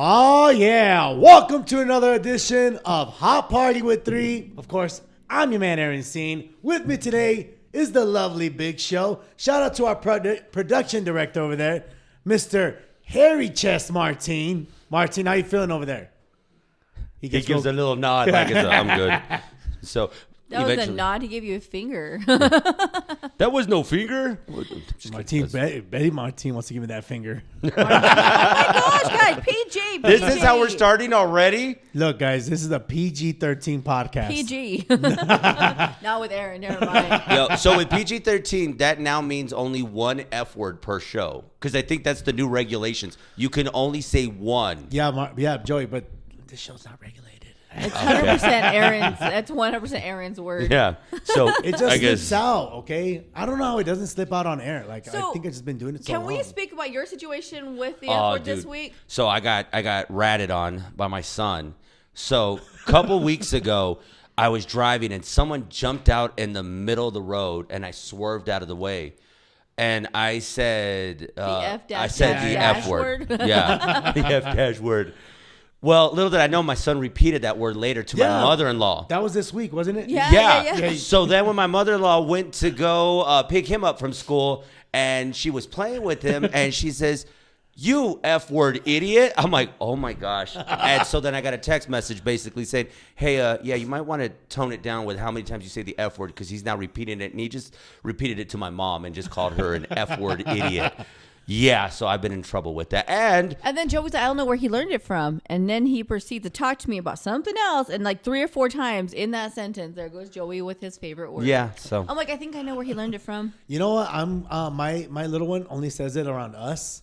Oh, yeah. Welcome to another edition of Hot Party with Three. Of course, I'm your man, Aaron Scene. With me today is the lovely Big Show. Shout out to our production director over there, Mr. Hairy Chest Martin. Martin, how you feeling over there? He gives a little nod like I'm good. So that was a nod. He gave you a finger. That was no finger. Betty Martin wants to give me that finger. Oh my gosh, guys. PG. This is how we're starting already? Look, guys, this is a PG-13 podcast. PG. Not with Aaron. Never mind. Yo, so with PG-13, that now means only one F word per show. Because I think that's the new regulations. You can only say one. Yeah, Joey, but this show's not regulated. It's 100% Aaron's. That's 100% Aaron's word. Yeah. So it just slips out, okay? I don't know how it doesn't slip out on air. I think I've just been doing it so long. Can we speak about your situation with the F word this week? So I got ratted on by my son. So a couple weeks ago, I was driving and someone jumped out in the middle of the road and I swerved out of the way. And I said, the F word. Yeah, the F word. Well, little did I know my son repeated that word later to my mother-in-law. That was this week, wasn't it? Yeah. So then when my mother-in-law went to go pick him up from school and she was playing with him and she says, "You F-word idiot." I'm like, oh my gosh. And so then I got a text message basically saying, hey, you might want to tone it down with how many times you say the F-word because he's now repeating it. And he just repeated it to my mom and just called her an F-word idiot. Yeah, so I've been in trouble with that. And then Joey's like, I don't know where he learned it from. And then he proceeds to talk to me about something else. And like 3 or 4 times in that sentence, there goes Joey with his favorite word. Yeah, so. I'm like, I think I know where he learned it from. You know what? I'm my little one only says it around us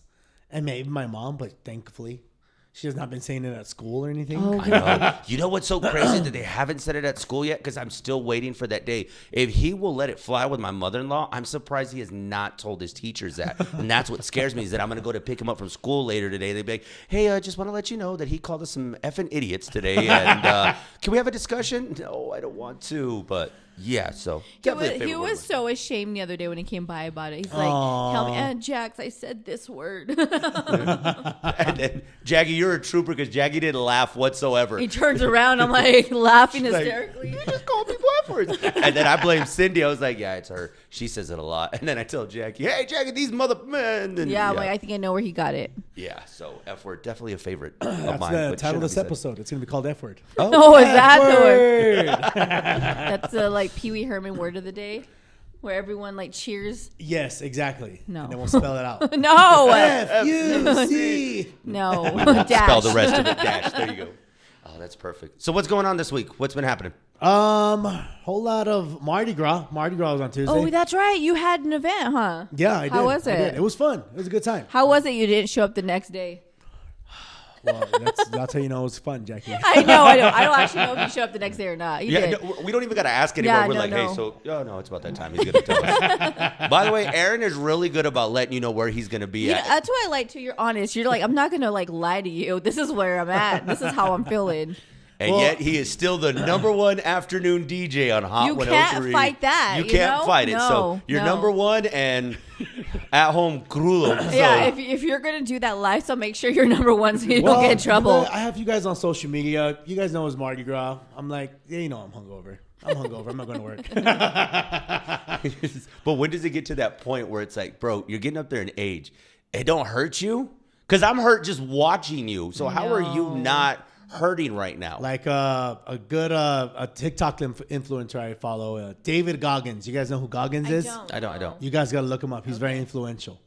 and maybe my mom, but thankfully she has not been saying it at school or anything. Oh, I know. You know what's so crazy that they haven't said it at school yet? Because I'm still waiting for that day. If he will let it fly with my mother-in-law, I'm surprised he has not told his teachers that. And that's what scares me is that I'm going to go to pick him up from school later today. They'd be like, hey, I just want to let you know that he called us some effing idiots today. And can we have a discussion? No, I don't want to. But yeah, so he was so ashamed the other day when he came by about it. He's like, tell me, Aunt Jax, I said this word. And then, Jackie, you're a trooper because Jackie didn't laugh whatsoever. He turns around. I'm like laughing hysterically. You just called me F-words. And then I blame Cindy. I was like, yeah, it's her. She says it a lot. And then I tell Jackie, hey, Jackie, these mother men. And I'm like, I think I know where he got it. Yeah, so F-word, definitely a favorite of That's mine. the title of this episode. It's going to be called F-word. Oh, is that the word? That's like Pee Wee Herman word of the day, where everyone like cheers. Yes, exactly. No, and then we'll spell it out. No, F-U-C. No, dash. Spell the rest of it. Dash. There you go. Oh, that's perfect. So what's going on this week? What's been happening? Whole lot of Mardi Gras. Mardi Gras was on Tuesday. Oh, that's right. You had an event, huh? Yeah, I did. How was it? It was fun. It was a good time. How was it? You didn't show up the next day. Well, that's how you know it was fun, Jackie. I know. I don't actually know if you showed up the next day or not. You did. No, we don't even got to ask anymore. Yeah, We're hey, so, no, it's about that time. He's going to tell us. By the way, Aaron is really good about letting you know where he's going to be at. That's what I like, too. You're honest. You're like, I'm not going to, like, lie to you. This is where I'm at. This is how I'm feeling. And yet he is still the number one afternoon DJ on Hot 103. You can't fight that. You can't fight it. No, so you're number one and at home cruel. So. Yeah, if you're going to do that live, so make sure you're number one so you don't get in trouble. I have you guys on social media. You guys know it's Mardi Gras. I'm like, yeah, you know I'm hungover. I'm not going to work. But when does it get to that point where it's like, bro, you're getting up there in age. It don't hurt you? Because I'm hurt just watching you. So how are you not hurting right now? Like a good a TikTok influencer I follow, David Goggins. You guys know who Goggins is? I don't. You guys got to look him up. He's very influential.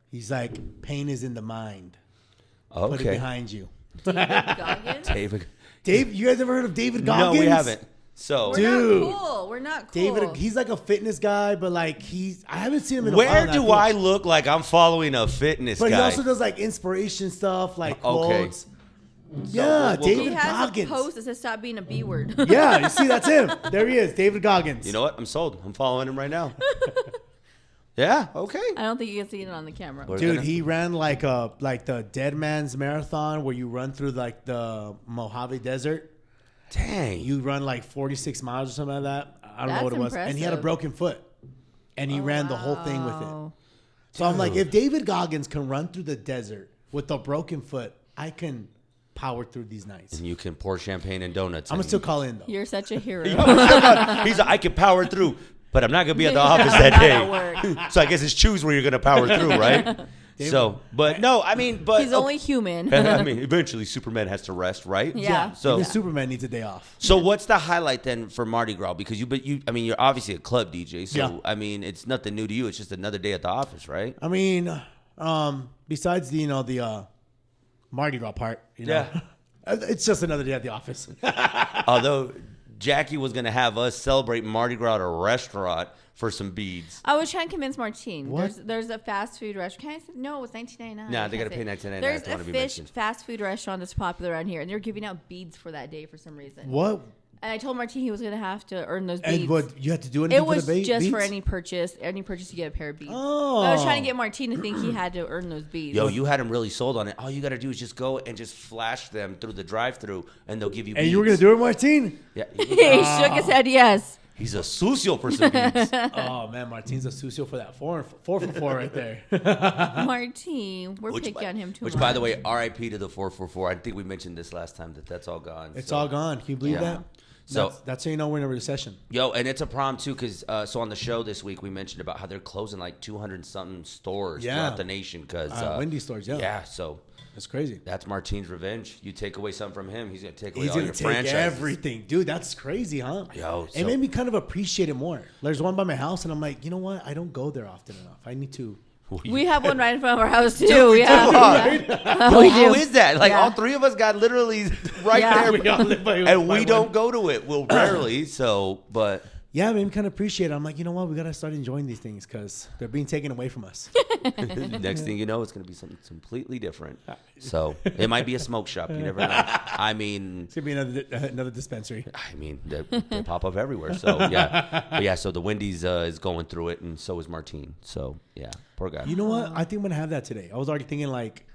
He's like, pain is in the mind. Okay. Put it behind you. David Goggins? Dave, you guys ever heard of David Goggins? No, we haven't. So, We're not cool. David, he's like a fitness guy, but like I haven't seen him in a while. Where do I look like I'm following a fitness guy? But he also does like inspiration stuff, like quotes. Yeah, David Goggins. He has a post that says "Stop being a B word." Yeah, you see, that's him. There he is, David Goggins. You know what? I'm sold. I'm following him right now. Yeah. Okay. I don't think you can see it on the camera. Dude, he ran like the Dead Man's Marathon, where you run through like the Mojave Desert. Dang. You run like 46 miles or something like that. I don't know what it was. Impressive. And he had a broken foot, and he ran the whole thing with it. So I'm like, if David Goggins can run through the desert with a broken foot, I can power through these nights. And you can pour champagne and donuts. I'm gonna still call in though. You're such a hero. He's like, I can power through, but I'm not gonna be at the office that Not day. at work. So I guess it's choose where you're gonna power through, right? So, but no, I mean, but He's only human. I mean, eventually Superman has to rest, right? Yeah. So, Even Superman needs a day off. so what's the highlight then for Mardi Gras? Because I mean, you're obviously a club DJ, so Yeah. I mean, it's nothing new to you. It's just another day at the office, right? I mean, besides the the Mardi Gras part, Yeah. it's just another day at the office. Although Jackie was gonna have us celebrate Mardi Gras at a restaurant for some beads. I was trying to convince Martine. What? There's a fast food restaurant. Can I say, no, it's $19.99. Nah, I they can't gotta say pay it. $19.99 There's if they wanna a be fish mentioned. fast food restaurant that's popular around here, and they're giving out beads for that day for some reason. What? And I told Martine he was going to have to earn those beads. And what you have to do anything It was for the just for beats? any purchase. Any purchase, you get a pair of beads. Oh. But I was trying to get Martine to think he had to earn those beads. Yo, you had him really sold on it. All you gotta do is just go and just flash them through the drive-through, and they'll give you. And beads. you were gonna do it, Martine? Yeah. He shook his head yes. He's a sucio for some beads. Oh man, Martine's a sucio for that 4 for 4 right there. Martine, we're picky on him too Which, much. by the way, R.I.P. to the 444. I think we mentioned this last time that's all gone. It's so. all gone. Can you believe Yeah. that? So- that's how you know we're in a recession. Yo, and it's a problem too, because so on the show this week we mentioned about how they're closing like 200 something stores Yeah. throughout the nation because Wendy's stores, yeah. yeah. So That's crazy. that's Martine's revenge. You take away something from him, he's gonna take away He's all gonna your take franchises. everything, dude. That's crazy, huh? Yo, it so- made me kind of appreciate it more. There's one by my house, and I'm like, you know what? I don't go there often enough. I need to. We have one right in front of our house too. Dude, we We have. do. Yeah. Yo, We how do. is that? Like Yeah. all three of us got literally right Yeah. there, We all live by- and by we don't one. go to it. Well, rarely. So, but Yeah, it made me kind of appreciate it. I'm like, you know what? We gotta start enjoying these things because they're being taken away from us. next thing you know, it's gonna be something completely different. So it might be a smoke shop. You never know. I mean, It's gonna be another dispensary. they pop up everywhere. So yeah, but yeah. So the Wendy's is going through it, and so is Martine. So yeah, poor guy. You know what? I think I'm gonna have that today. I was already thinking like,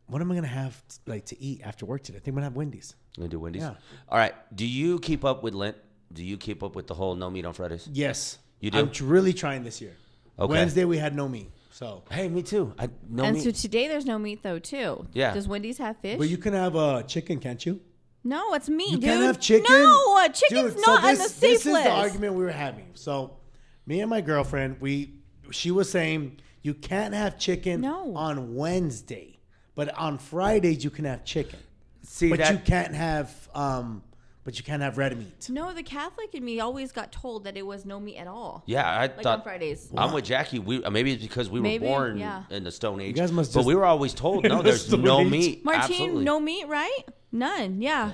what am I gonna have like to eat after work today? I think I'm gonna have Wendy's. You gonna do Wendy's? Yeah. All right. Do you keep up with Lent? Do you keep up with the whole no meat on Fridays? Yes, You do? I'm really trying this year. Okay. Wednesday we had no meat, so Hey, me too. No And meat. so today there's no meat though too. Yeah. Does Wendy's have fish? but you can have chicken, can't you? No, it's meat, You dude. can't have chicken. No, chicken's Dude, not so on the this safe is list. the argument we were having. So, me and my girlfriend, she was saying you can't have chicken No. on Wednesday, but on Fridays you can have chicken. See But that? you can't have red meat. No, the Catholic in me always got told that it was no meat at all. Yeah, I Like thought on Fridays. I'm with Jackie. Maybe it's because we Maybe, were born yeah. in the Stone Age. guys must but just- we were always told no. In the There's Stone no Age. meat. Martine, Absolutely. no meat, right? None. Yeah.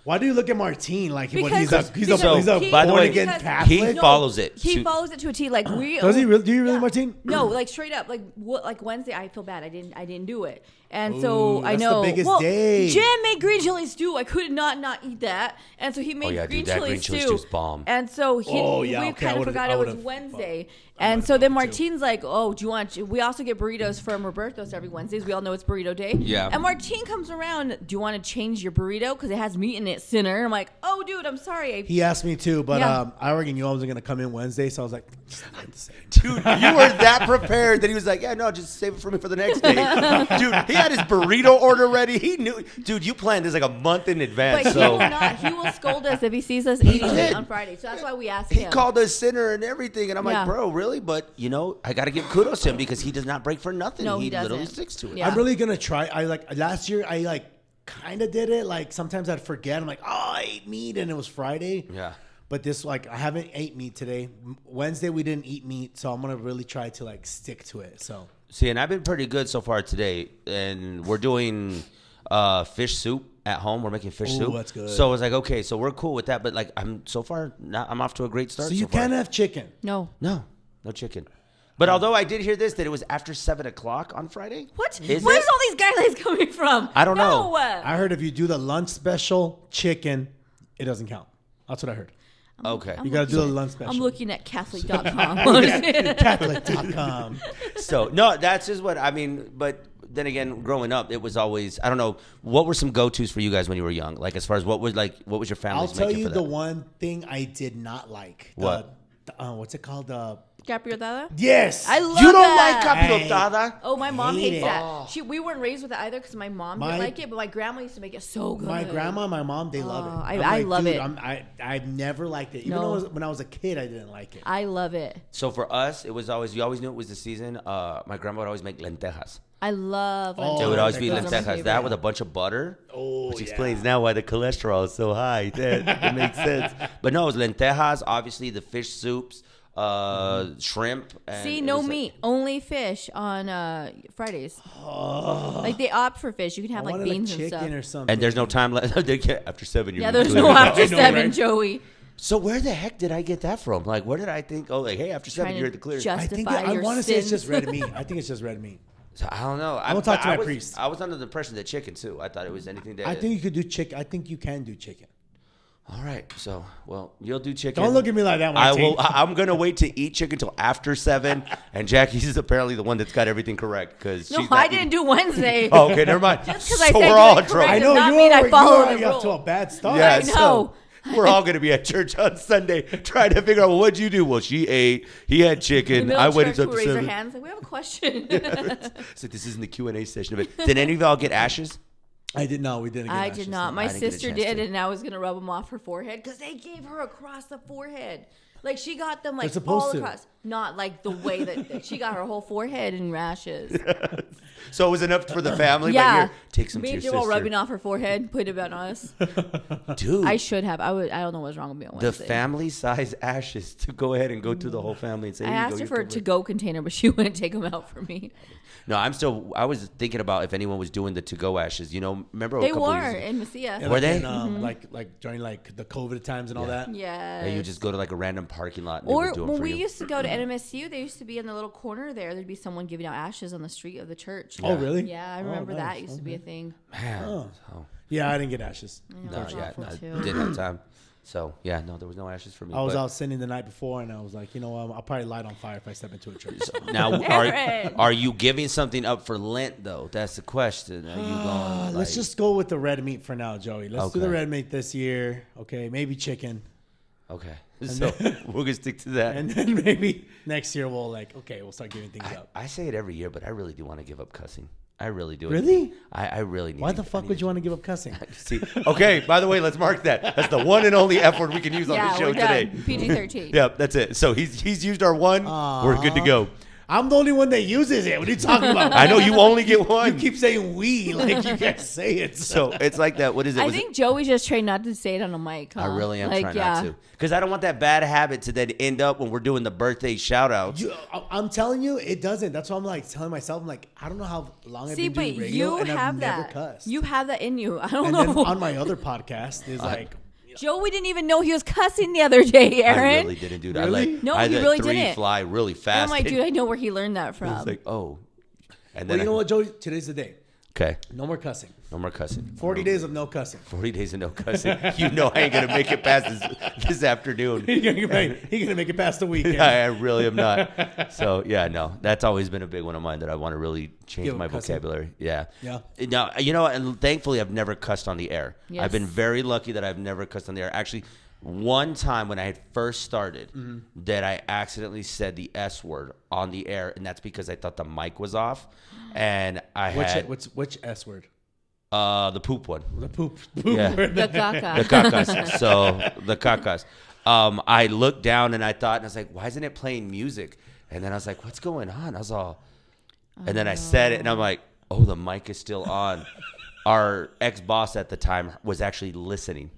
Why do you look at Martine like Because- he's a because he- by the way, born again because- Catholic? He follows it. He to- follows it to a T. Like we. Does he really? Do you really, Yeah. Martine? No, like straight up, like what? Like Wednesday, I feel bad. I didn't do it, and Ooh, so I that's the know. biggest well, day. Jim made green chili stew. I could not eat that, and so he made yeah, green dude, that chili green chili stew. stew's bomb. And so he, Oh, yeah, we okay, kind I of would've- forgot I it was would've- Wednesday. I And would've so then fucked it too. Martine's like, "Oh, do you want? We also get burritos from Roberto's every Wednesdays. We all know it's burrito day. Yeah. And Martine comes around. Do you want to change your burrito because it has meat in it, sinner? And I'm like, "Oh, dude, I'm sorry. He asked me too, but Yeah. I already knew I wasn't gonna come in Wednesday, so I was like, "It's the same." Dude, you were that prepared that he was like, yeah, no, just save it for me for the next day. Dude, he had his burrito order ready. He knew. Dude, you planned this like a month in advance. But So he will scold us if he sees us eating did. it on Friday. So that's why we asked he him. called us sinner and everything. And I'm Yeah. like, bro, really? But, you know, I got to give kudos to him because he does not break for nothing. No, he literally doesn't. sticks to it. Yeah. I'm really gonna try. I like last year. I like kind of did it. Like sometimes I'd forget. I'm like, oh, I ate meat, and it was Friday. Yeah. But this I haven't ate meat today. Wednesday we didn't eat meat, so I'm gonna really try to like stick to it. So See, and I've been pretty good so far today. And we're doing fish soup at home. We're making fish Ooh, soup. that's good. So I was like, okay, so we're cool with that. But like, I'm off to a great start. so you so far. can't have chicken. No. No chicken. But although I did hear this, that it was after 7 o'clock on Friday. What? Is Where's it? all these guidelines coming from? I don't know. No. I heard if you do the lunch special chicken, it doesn't count. That's what I heard. Okay. You gotta do the lunch special. I'm looking at Catholic.com. Catholic.com. So no, that's just what I mean. But then again, growing up, it was always I don't know. What were some go-tos for you guys when you were young? Like as far as what was your I'll family's tell making you for the that? one thing I did not like. What? what's it called? Capirotada? Yes. I love You don't that. like capirotada? Oh, my mom hate hates it. that. We weren't raised with it either because my mom didn't like it, but my grandma used to make it so good. My grandma, my mom, they love it. I love it. I've never liked it. Even though when I was a kid, I didn't like it. I love it. So for us, it was always, you always knew it was the season. My grandma would always make lentejas. I love Oh, lentils. It would always be Those are my lentejas. favorite. That with a bunch of butter. Oh, which yeah. explains now why the cholesterol is so high. That makes sense. But no, it was lentejas, obviously the fish soups, shrimp. And See, it no was meat, only fish on Fridays. Like they opt for fish. You can have I like wanted beans a and chicken stuff. or something. And there's no time left. After 7, you're Yeah, there's clear. no after I know, 7, right? Joey. So where the heck did I get that from? Like, where did I think? Oh, like, hey, after 7, Trying you're to at the clear. just- I think justify I your want to say it's sins. just red meat. I think it's just red meat. So, I don't know. I'm gonna talk to my priest. I was under the impression that chicken too. I thought it was anything that. I think you could do chicken. I think you can do chicken. All right. So, well, you'll do chicken. Don't look at me like that, I Martin. will. I'm gonna wait to eat chicken till after 7. And Jackie's apparently the one that's got everything correct because No, I didn't do Wednesday. Oh, okay, never mind. Just 'cause so I said we're you all did in correct trouble. I does know not you mean I already, follow you're the already off to rule. a bad start. Yeah, I know. So we're all gonna be at church on Sunday trying to figure out, well, what'd you do? Well, she ate. He had In chicken. the I middle of waited church, up who to raise their 7. hands like, we have a question. So this isn't the Q&A session of it. Did any of y'all get ashes? I did not. We didn't. Get I ashes. did not. My I didn't get a sister chance did, to. and I was gonna rub them off her forehead because they gave her across the forehead. Like she got them like They're supposed all to. across, not like the way that she got her whole forehead in rashes. So it was enough for the family. Yeah, But here, take some to me your and Joe all sister. rubbing off her forehead, put it on us. Dude, I should have. I don't know what's wrong with me on the Wednesday. family size ashes to go ahead and go to the whole family and say, I "Here you asked go, her you're for a covered." to-go container, but she wouldn't take them out for me. No, I was thinking about if anyone was doing the to-go ashes. You know, remember a They couple were years ago? in Mesilla. Yeah, Were like they? in, like during like the COVID times and all that. Yeah. And you just go to like a random parking lot and they Or would do 'em when for we you. used to go to NMSU, they used to be in the little corner there. There'd be someone giving out ashes on the street of the church. Oh, really? Yeah, I Oh, remember that nice. used to be a thing. Man, Oh. so, Yeah, I didn't get ashes. I know, no, it's yeah, awful, I too. didn't have time. So yeah, no, there was no ashes for me. I was but- out sinning the night before, and I was like, you know what? I'll probably light on fire if I step into a church. Now, Aaron. are you giving something up for Lent though? That's the question. Are you going? Let's just go with the red meat for now, Joey. Let's do the Okay. red meat this year. Okay, maybe chicken, okay. So we're gonna stick to that. and then maybe next year we'll start giving things up. I say it every year, but I really do want to give up cussing. I really do. Really? I really need. Why to- the I fuck need would to- you want to give up cussing? See, okay. By the way, let's mark that. That's the one and only F word we can use on Yeah, the show we're today. done. PG-13. Yep, that's it. So he's used our one. We're good to go. I'm the only one that uses it. What are you talking about? I know you only get one. You keep saying we like you can't say it. So it's like that. What is it? I Was think Joey's just trained not to say it on a mic. I huh? really am Like, trying yeah. not to, because I don't want that bad habit to then end up when we're doing the birthday shout outs. I'm telling you, it doesn't. That's why I'm like telling myself, I'm like, I don't know how long I've See, been but doing radio, you and have I've never that. cussed. You have that in you. I don't and know. then on my other podcast is like, Joey didn't even know he was cussing the other day, Aaron. I really didn't do that. Really? I let, No, I you let really 3 didn't. fly really And fast. I'm like, dude, I know where he learned that from. It's like, oh. And well, then you know what, Joey? Today's the day. Okay. No more cussing. No more cussing. 40 days of no cussing. 40 days of no cussing. You know I ain't going to make it past this afternoon. He's gonna make it past the weekend. I really am not. So, yeah, no. That's always been a big one of mine that I want to really change Give up my cussing. vocabulary. Yeah. Yeah. Now, you know, and thankfully I've never cussed on the air. Yes. I've been very lucky that I've never cussed on the air. Actually, one time when I had first started that I accidentally said the S word on the air, and that's because I thought the mic was off. And I had Which S word? the poop one. The poop Yeah. word. The caca. The cacas. So the cacas. I looked down and I thought, and I was like, why isn't it playing music? And then I was like, what's going on? I was all, and then I said it and I'm like, oh, the mic is still on. Our ex-boss at the time was actually listening.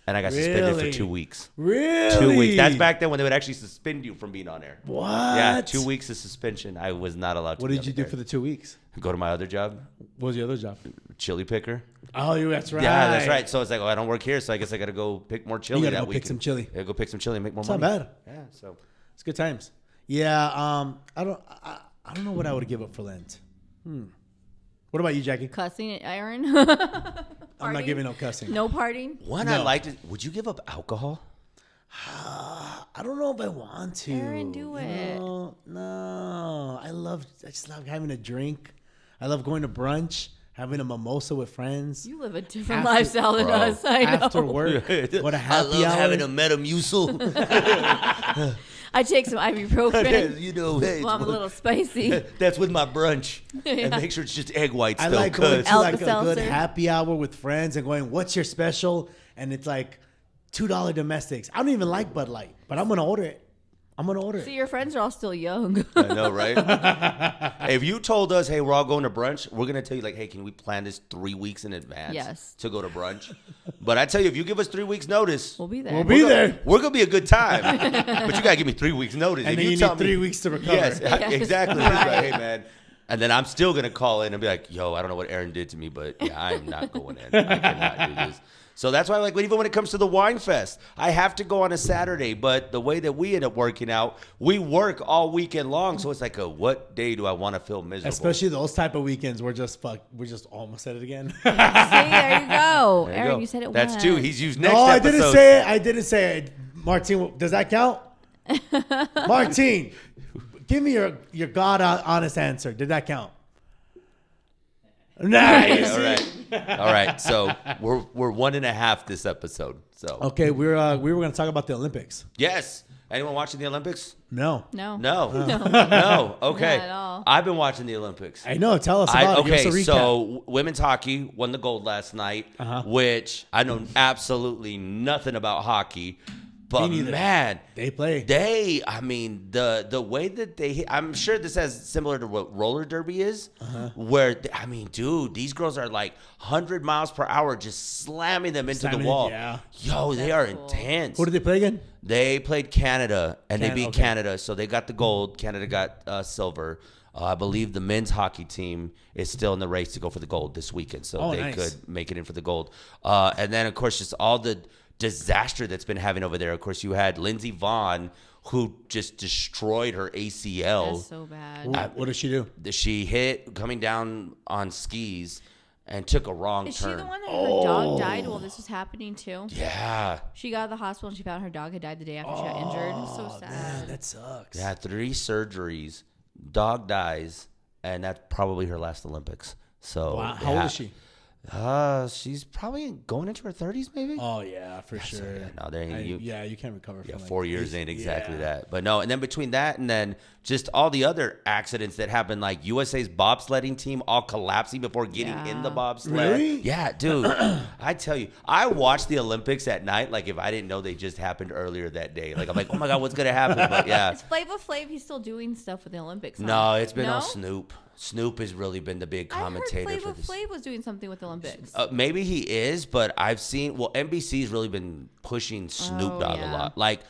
And I got suspended for Really? 2 weeks. Really? 2 weeks. That's back then when they would actually suspend you from being on air. What? Yeah, 2 weeks of suspension. I was not allowed to. What be did on you the do air. for the 2 weeks? Go to my other job, What was your other job? chili picker. Oh, that's right. Yeah, that's right. So it's like, oh, I don't work here, so I guess I got to go pick more chili You gotta that go week. pick some chili. Yeah, go pick some chili and make more It's money. not bad. Yeah, so It's good times. Yeah. I don't know what I would give up for Lent. What about you, Jackie? Cussing, Aaron. I'm not giving up cussing. No partying. one No. I liked is, would you give up alcohol? I don't know if I want to. Aaron, do it. No. I just love having a drink. I love going to brunch. having a mimosa with friends. You live a different lifestyle than us. I know. After work, what a happy hour. Metamucil. I take some ibuprofen. You know, Well, I'm a little spicy. that's with my brunch. And make sure it's just egg whites. I though, like going to like a good Alka-Seltzer. happy hour with friends and going, what's your special? And it's like $2 domestics. I don't even like Bud Light, but I'm going to order it. See, your friends are all still young. I know, right? Hey, if you told us, hey, we're all going to brunch, we're going to tell you, like, hey, can we plan this 3 weeks in advance Yes. to go to brunch? But I tell you, if you give us 3 weeks notice, We'll be there. We'll be there. we're going to be a good time. But you got to give me 3 weeks notice. And If then you tell need 3 weeks to recover. Yes, Yes. exactly. Right. It's like, hey, man. And then I'm still going to call in and be like, yo, I don't know what Aaron did to me, but yeah, I'm not going in. I cannot do this. So that's why, like, even when it comes to the wine fest, I have to go on a Saturday. But the way that we end up working out, we work all weekend long. So it's like, what day do I want to feel miserable? Especially those type of weekends, we're just almost said it again. See, there you go. There you Aaron, go. you said it That's once. two. He's used next No, I episode. didn't say it. I didn't say it. Martine, does that count? Martine, give me your God honest answer. Did that count? Nice. All right. So we're 1.5 this episode. So Okay, we were going to talk about the Olympics. yes. Anyone watching the Olympics? No. No. No. Okay. Not at all. I've been watching the Olympics. I know. Tell us about it. Give us a recap. So women's hockey won the gold last night, which I know absolutely nothing about hockey, but Me neither. man, They play. I mean, the way that they hit, I'm sure this has similar to what roller derby is, where, I mean, dude, these girls are like 100 miles per hour just slamming them into the wall. Yeah. Yo, they are intense. Who did they play again? They played Canada, and they beat okay. Canada, so they got the gold. Canada got silver. I believe the men's hockey team is still in the race to go for the gold this weekend, so they nice. could make it in for the gold. And then, of course, just all the disaster that's been having over there. Of course, you had Lindsey Vonn, who just destroyed her ACL. That's so bad. What did she do? She hit coming down on skis and took a wrong Is turn. she the one that her dog died while this was happening too? Yeah. She got to the hospital and she found her dog had died the day after she got injured. It's so sad. Man, that sucks. Yeah, 3 surgeries, dog dies, and that's probably her last Olympics. So Wow. How old is she? She's probably going into her 30s, maybe. Oh yeah, for sure. No, there ain't you. You can't recover. Yeah, from 4 years ain't exactly yeah. that. But no, and then between that and then just all the other accidents that happened, like USA's bobsledding team all collapsing before getting in the bobsled. Really? Yeah, dude. I tell you, I watched the Olympics at night. Like if I didn't know they just happened earlier that day, like I'm like, oh my god, what's gonna happen? But yeah, Is Flava Flav, he's still doing stuff with the Olympics? Huh? no, it's been No? all Snoop. Snoop has really been the big I heard commentator for Flava this. Flav was doing something with the Olympics. Maybe he is, but I've seen. Well, NBC's really been pushing Snoop Dogg a lot, like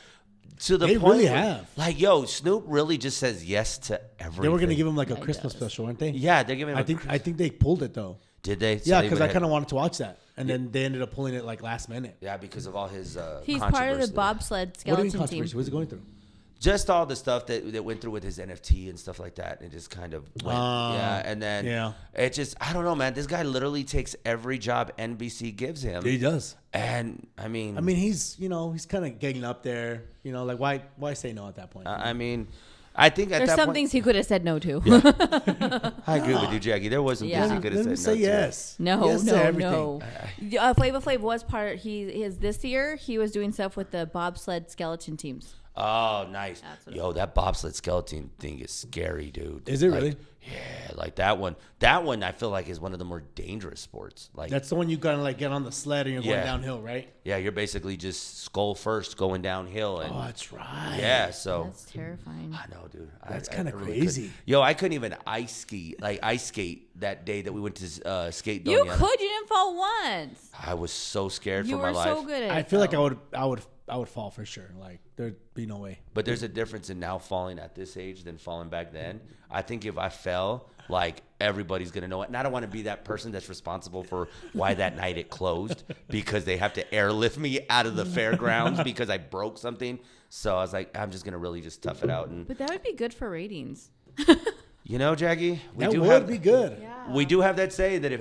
to the They point. really where, have. Like, yo, Snoop really just says yes to everything. They were gonna give him like a Yeah, he Christmas does. special, weren't they? Yeah, they're giving. Him I think they pulled it though. Did they? So Yeah, they because went I kind of ahead- wanted to watch that, and then they ended up pulling it like last minute. Yeah, because of all his. He's part of controversy. the bobsled What do you skeleton mean team. controversy? What's it going through? Just all the stuff that went through with his NFT and stuff like that, and just kind of went, yeah. And then it just I don't know, man. This guy literally takes every job NBC gives him, He does. and I mean, he's he's kind of getting up there. Like why say no at that point? I mean, I think at There's that some point, things he could have said no to. I agree with you, Jackie. There was some Yeah. things he could have Let me said say no to. yes. No, Yes to no, everything. no. Flava Flav was part. His this year. He was doing stuff with the bobsled skeleton teams. Oh, nice. That's what Yo, that bobsled skeleton thing is scary, dude. Is it Like, really? Yeah, like that one. That one I feel like is one of the more dangerous sports. Like That's the one you gotta like get on the sled and you're going Yeah. downhill, right? yeah, you're basically just skull first going downhill and Oh, that's right. yeah, so That's terrifying. I know, dude. That's I kinda really crazy. couldn't. Yo, I couldn't even ice skate that day that we went to skate. You Doña. could. You didn't fall once. I was so scared You for my were life. so good at it. I feel like though. I would fall for sure. Like there'd be no way. But there's a difference in now falling at this age than falling back then. I think if I fell, like everybody's gonna know it. And I don't want to be that person that's responsible for why that night it closed because they have to airlift me out of the fairgrounds because I broke something. So I was like, I'm just gonna really just tough it out. And But that would be good for ratings. you know, Jackie, That would be good. Yeah. We do have that saying that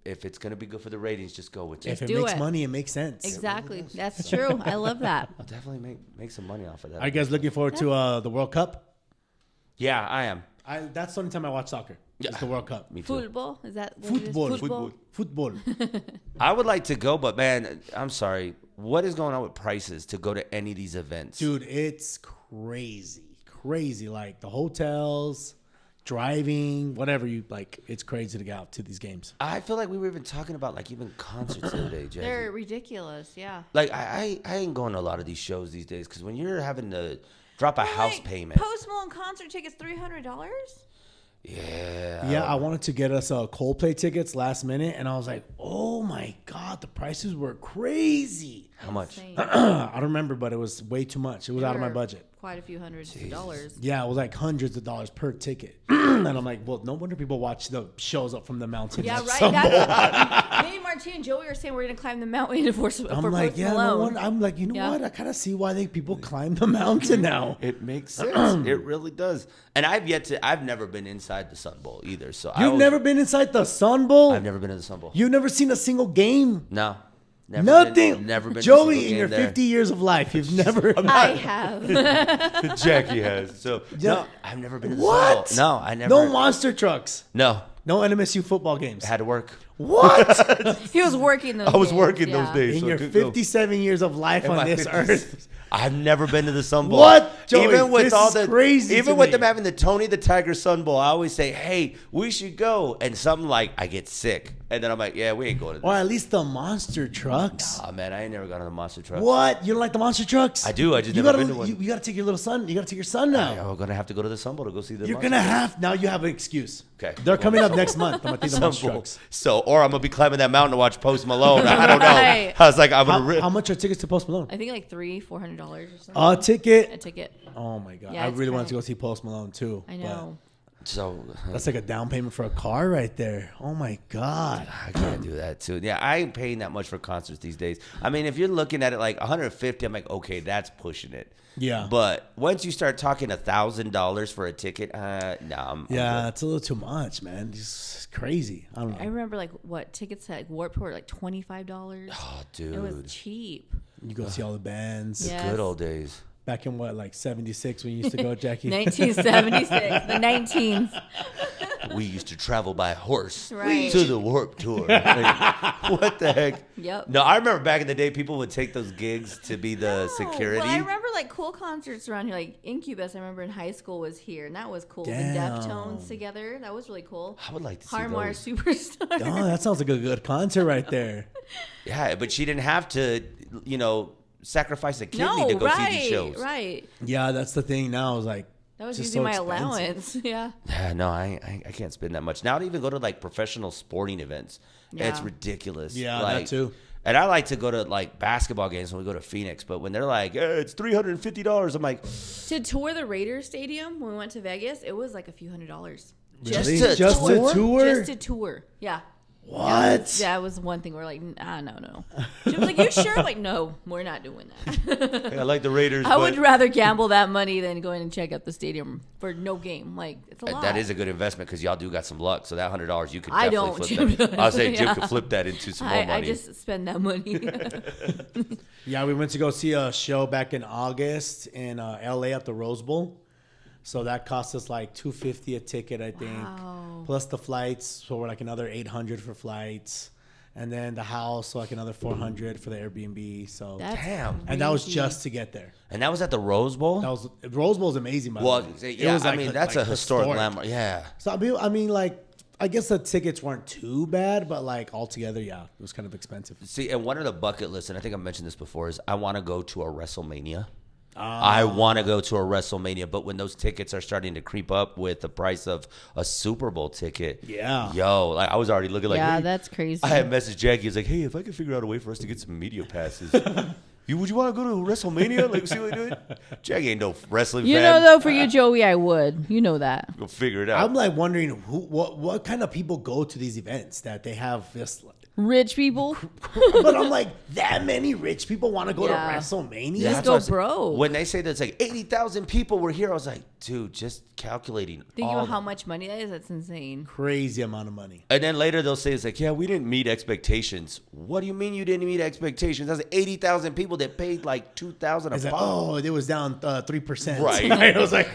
if it's gonna be good for the ratings, just go with it. If it do makes it. money, it makes sense. Exactly. That's true. I love that. I'll definitely make some money off of that. Are you guys looking forward to the World Cup? Yeah, I am. That's the only time I watch soccer. It's the World Cup. Me too. Football? Is that what it is? Football. Football. I would like to go, but man, I'm sorry. What is going on with prices to go to any of these events? Dude, it's crazy. Like the hotels, driving, whatever you like. It's crazy to get out to these games. I feel like we were even talking about like even concerts the other day, Jackie. They're ridiculous, yeah. Like I ain't going to a lot of these shows these days because when you're having to drop a house payment. Post Malone concert tickets, $300. Yeah. Yeah, I wanted to get us Coldplay tickets last minute, and I was like, oh my God, the prices were crazy. How much? Insane. I don't remember, but it was way too much. It was out of my Were budget. Quite a few hundreds of dollars. Yeah, it was like hundreds of dollars per ticket. And I'm like, well, no wonder people watch the shows up from the mountains. Yeah, at right. Sun Bowl. That's me and Martine and Joey are saying we're going to climb the mountain for I'm like, Post yeah, no Malone. wonder. I'm like, you know Yeah. what? I kind of see why people climb the mountain now. It makes sense. It really does. And I've never been inside the Sun Bowl either. So You've never been inside the Sun Bowl? I've never been to the Sun Bowl. You've never seen a single game? No. Never Nothing. Been, never been. Joey, to a in single your game there. 50 years of life, you've never. I have. Jackie has. So Yeah. no, I've never been to the What? Sun Bowl. No, I never. No monster trucks. No, No NMSU football games. I had to work. What? He was working those I was days, working yeah. those days. In so your I couldn't go. 57 years of life In on my this 50s. earth. I've never been to the Sun Bowl. What? Joey, even with this all is the crazy even to with me. them having the Tony the Tiger Sun Bowl, I always say, "Hey, we should go." And something like I get sick, and then I'm like, "Yeah, we ain't going to." Or This. at least the monster trucks. Oh man, I ain't never gone on the monster truck. What? You don't like the monster trucks? I do. I just you never gotta, been to one. You gotta take your little son. You gotta take your son now. I'm gonna have to go to the Sun Bowl to go see the. You're monster gonna truck. have now. You have an excuse. Okay. They're coming up next month. I'm gonna take the Sun monster Bowl. trucks. So, or I'm gonna be climbing that mountain to watch Post Malone. I don't know. Right. I was like, I'm gonna. How much are tickets to Post Malone? I think like $300-$400 or something. A ticket. A ticket. Oh my god! Yeah, I it's really wanted to packed. go see Post Malone too. I know. So That's like a down payment for a car right there. Oh my god! I can't do that too. Yeah, I ain't paying that much for concerts these days. I mean, if you're looking at it like 150, I'm like, okay, that's pushing it. Yeah. But once you start talking $1,000 for a ticket, I'm Yeah, good. it's a little too much, man. Just crazy. I don't I know. remember like what tickets at Warped Tour were like $25. Oh, It was dude, cheap. You go see all the bands. Yeah. good old days. Back in what, like 76 when you used to go, Jackie? 1976, the 19s. We used to travel by horse Right. to the Warped Tour. Like, what the heck? Yep. No, I remember back in the day, people would take those gigs to be the Oh, security. Well, I remember like cool concerts around here, like Incubus. I remember in high school was here, and that was cool. Damn. The Deftones together, that was really cool. I would like to see Harmar those. Superstar. Oh, that sounds like a good concert right there. Yeah, but she didn't have to, sacrifice a kidney No, to go right, see these shows. right. Yeah, that's the thing now. Is like That was just using so my expensive. allowance. Yeah. Yeah, no, I can't spend that much. Now to even go to like professional sporting events, Yeah. it's ridiculous. Yeah, like, that too. And I like to go to like basketball games when we go to Phoenix, but when they're like, it's $350, I'm like, To tour the Raiders Stadium when we went to Vegas, it was like a few $100s. Really? to Just tour? to tour? Just to tour. Yeah. What? That was one thing we're like, no. She was like, you sure? I'm like, no, we're not doing that. I like the Raiders. I would rather gamble that money than going and check out the stadium for no game. Like, it's a lot. That is a good investment because y'all do got some luck. So that $100 you could I definitely don't, flip Jim that. I'll say Jim Yeah. could flip that into some more money. I just spend that money. Yeah, we went to go see a show back in August in LA at the Rose Bowl. So that cost us like $250 a ticket, I think, Wow. plus the flights. So we're like another $800 for flights, and then the house, so like another $400 for the Airbnb. So That's Damn. and that was crazy. just to get there. And that was at the Rose Bowl? That was Rose Bowl is amazing, by Well, the way. yeah, It was I like- mean, that's like a historic landmark. Yeah. So I mean, like I guess the tickets weren't too bad, but like altogether, yeah, it was kind of expensive. See, and one of the bucket lists, and I think I mentioned this before, is I want to go to a WrestleMania. I want to go to a WrestleMania, but when those tickets are starting to creep up with the price of a Super Bowl ticket, Yeah. yo, like I was already looking like, Yeah, hey, that's crazy. I had messaged Jackie. He was like, hey, if I could figure out a way for us to get some media passes, would you want to go to WrestleMania? Like, see what we're doing? Jackie ain't no wrestling You fan. know, though, for you, Joey, I would. You know that. Go figure it out. I'm like wondering what kind of people go to these events that they have this. Rich people. But I'm like, that many rich people want to go Yeah. to WrestleMania? Just That's go what I was- broke. When they say that it's like 80,000 people were here, I was like, dude, just calculating. Think all about how the- much money that is. That's insane. Crazy amount of money. And then later they'll say it's like, yeah, we didn't meet expectations. what do you mean you didn't meet expectations? That's 80,000 people that paid like 2,000 a It's like, pop. oh, it was down 3%. Right. I was like,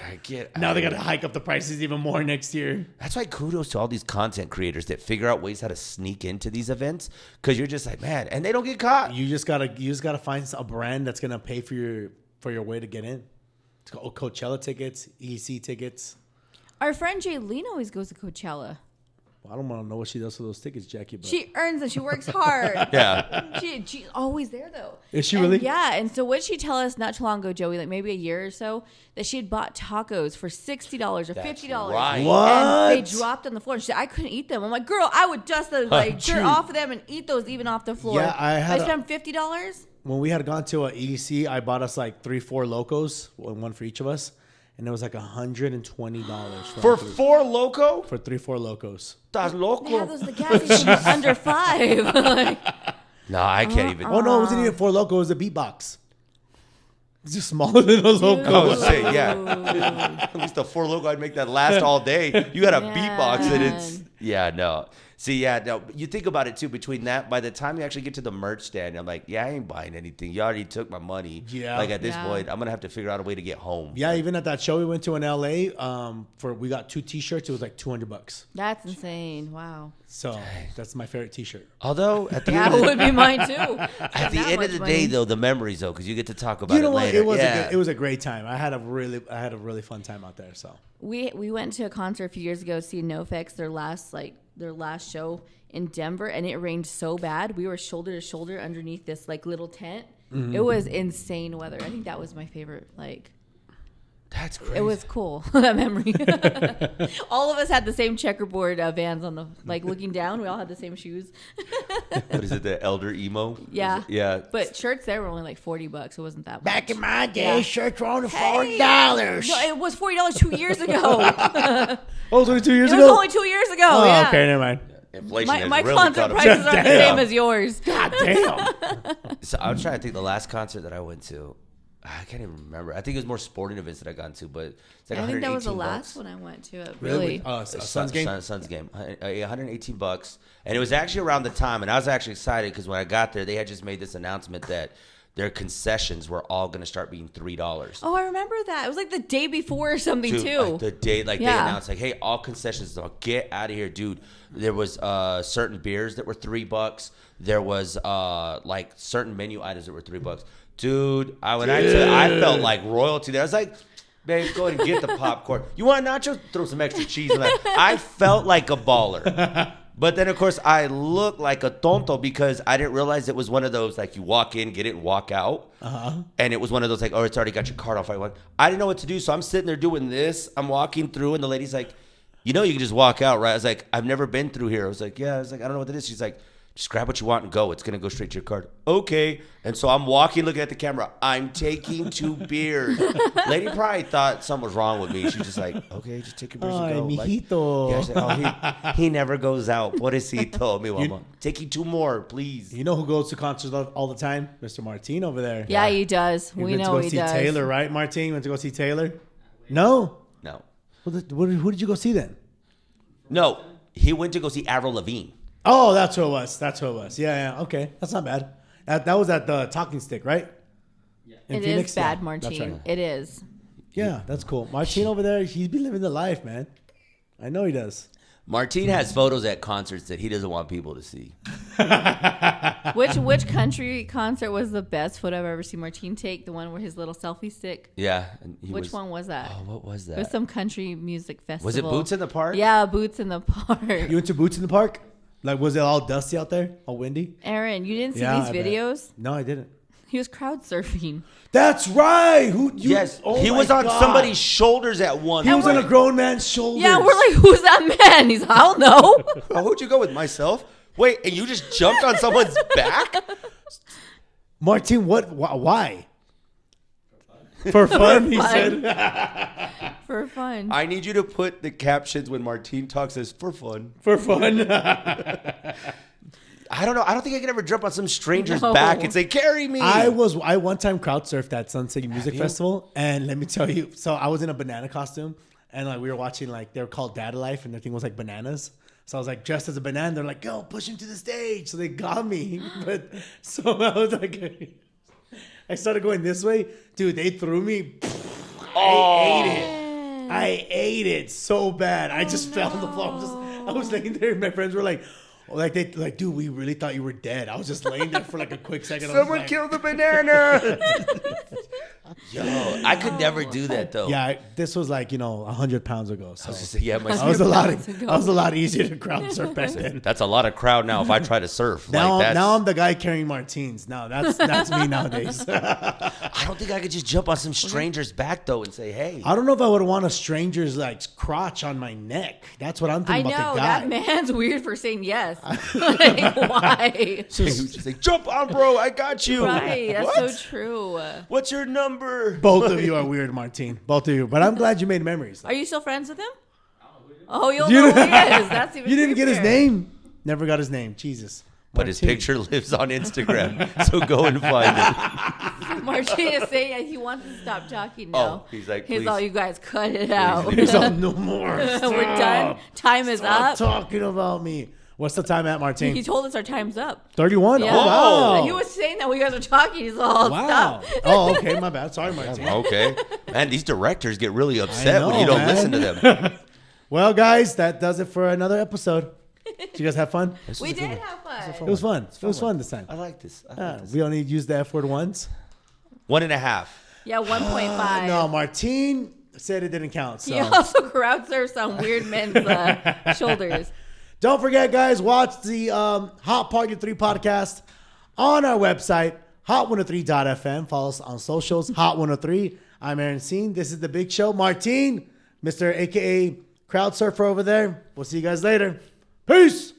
now they I- got to hike up the prices even more next year. That's why kudos to all these content creators that figure out ways how to sneak into these events, because you're just like, man, and they don't get caught. You just gotta find a brand that's gonna pay for your way to get in. It's called Coachella tickets, EC tickets. Our friend Jaylene always goes to Coachella. Well, I don't want to know what she does for those tickets, Jackie. But She earns them. She works hard. Yeah. She's always there though. Is she And really? Yeah. And so what she tell us not too long ago, Joey, like maybe a year or so, that she had bought tacos for $60 or That's $50. right. What? And they dropped on the floor. And she said, I couldn't eat them. I'm like, girl, I would dust the like dirt Dude. off of them and eat those even off the floor. Yeah, I spent $50. when we had gone to a EDC, I bought us like 3-4 locos, one for each of us, and it was like $120 For Four Loco? for 3-4 locos. That's They have loco. those at the gas station for under $5. Like, No, I can't even. Oh no, it wasn't even 4 locos. It was a beatbox. It's just smaller than a loco. I was saying, yeah. At least the Four Loco, I'd make that last all day. You got a beatbox and it's, yeah, no. See, yeah, no. You think about it too. Between that, by the time you actually get to the merch stand, I'm like, yeah, I ain't buying anything. You already took my money. Yeah. Like at this Yeah. point, I'm gonna have to figure out a way to get home. Yeah, even at that show we went to in LA, we got 2 T-shirts. It was like $200. that's insane. Wow. So that's my favorite T-shirt. Although at the That end of the, would be mine too. at the end of the day, though, the memories though, because you get to talk about You know it what? later. It was yeah. it was a great time. I had a really fun time out there. So We went to a concert a few years ago to see NoFX, their last show in Denver, and it rained so bad. We were shoulder to shoulder underneath this like little tent. Mm-hmm. It was insane weather. I think that was my favorite. Like, That's crazy. it was cool, that memory. All of us had the same checkerboard Vans on the, like, looking down. We all had the same shoes. What is it? The elder emo? Yeah. Yeah. But shirts there were only like $40. It wasn't that much. back in my day, Yeah. shirts were only Hey! $40. No, it was $40 2 years ago. It Oh, it was only 2 years was ago. only 2 years ago. Oh, yeah. okay, never mind. Inflation My, has my really concert caught up. prices aren't the Damn. same as yours. God damn. So I'm trying to think the last concert that I went to. I can't even remember. I think it was more sporting events that I got into, but it's like I think that was the $118. last one I went to. Really? Suns game. Suns game. $118, and it was actually around the time, and I was actually excited because when I got there, they had just made this announcement that their concessions were all going to start being $3. Oh, I remember that. It was like the day before or something Dude, too. like the day, like they Yeah. announced, like, hey, all concessions, get out of here, dude. There was certain beers that were $3. There was like certain menu items that were $3. Dude, I felt like royalty there. I was like, babe, go ahead and get the popcorn. You want nachos? Throw some extra cheese on that. I felt like a baller. But then, of course, I looked like a tonto because I didn't realize it was one of those, like, you walk in, get it, and walk out. And it was one of those, like, oh, it's already got your card off. I didn't know what to do, so I'm sitting there doing this. I'm walking through, and the lady's like, you know you can just walk out, right? I was like, I've never been through here. I was like, yeah. I was like, I don't know what that is. She's like, just grab what you want and go. It's going to go straight to your card. Okay. And so I'm walking, looking at the camera. I'm taking 2 beers. Lady probably thought something was wrong with me. She's just like, okay, just take your beers and Ay, go. Like, mijito. yeah, she's like, oh, he never goes out. Pobrecito. Me, mama. Taking 2 more, please. You know who goes to concerts all the time? Mr. Martin over there. Yeah, he does. He We went to know go he see does. Taylor, right, Martin? Went to go see Taylor? No? No. Who did you go see then? No. He went to go see Avril Lavigne. Oh, that's who it was. Yeah. Okay. That's not bad. That was at the Talking Stick, right? Yeah. It is bad, Martine. That's right. It is. Yeah, that's cool. Martin over there, he's been living the life, man. I know he does. Martine has photos at concerts that he doesn't want people to see. Which country concert was the best photo I've ever seen Martine take? The one where his little selfie stick. Yeah. And Which one was that? Oh, what was that? It was some country music festival. Was it Boots in the Park? Yeah, Boots in the Park. You went to Boots in the Park? Like, was it all dusty out there? All windy? Aaron, you didn't see Yeah, these I bet. videos? No, I didn't. He was crowd surfing. That's right. Yes. Oh he my was on God. somebody's shoulders at one He was point. on a grown man's shoulders. Yeah, we're like, who's that man? He's like, I don't know. Oh, who'd you go with? Myself? Wait, and you just jumped on someone's back? Martin, why? For fun, he said. For fun. I need you to put the captions when Martine talks as for fun. For fun. I don't know. I don't think I could ever jump on some stranger's No. back and say, carry me. I one time crowd surfed at Sun City Music you? Festival, and let me tell you, so I was in a banana costume, and like we were watching, like, they were called Data Life, and the thing was like bananas. So I was like dressed as a banana. They're like, "Go push him to the stage." So they got me, but so I was like, I started going this way, dude. They threw me. I ate it so bad. I just fell on the floor. I was laying there. My friends were like, dude, we really thought you were dead. I was just laying there for like a quick second. Someone killed the banana. Yo, I could never do that though. Yeah, this was like 100 pounds ago. So Yeah, I was a lot easier to crowd surf back then. that's a lot of crowd now. If I try to surf, Now, like now I'm the guy carrying Martines. Now that's me nowadays. I don't think I could just jump on some stranger's back though and say, "Hey." I don't know if I would want a stranger's like crotch on my neck. That's what I'm I thinking know about the guy. that man's weird for saying yes. Like, why? Just like, jump on, bro. I got you. Right, that's What? so true. What's your number? Both of you are weird, Martine. Both of you. But I'm glad you made memories. Are you still friends with him? Oh, you'll know who he is. That's even You didn't get his creepier. name? Never got his name. Jesus. But his Martine. picture lives on Instagram, so go and find it. Martin is saying he wants to stop talking now. Oh, he's like, He's please. all, you guys cut it out. He's all, no more. We're Stop. done. Time is Stop up. talking about me. What's the time at, Martine? He told us our time's up. 31? Yeah. Oh, wow. He was saying that we guys are talking. He's all, Wow. stop. Oh, okay. My bad. Sorry, Martine. Okay. Man, these directors get really upset know, when you don't man. listen to them. Well, guys, that does it for another episode. Did you guys have fun? We did have fun. It was fun. It was fun this time. I like this. We only used the F word once. 1.5. Yeah, 1.5. No, Martine said it didn't count. So He also crowd surfs on weird men's shoulders. don't forget, guys, watch the Hot Party 3 podcast on our website, hot103.fm. Follow us on socials, Hot103. I'm Aaron Scene. This is The Big Show. Martine, Mr. AKA Crowd Surfer over there. We'll see you guys later. Peace.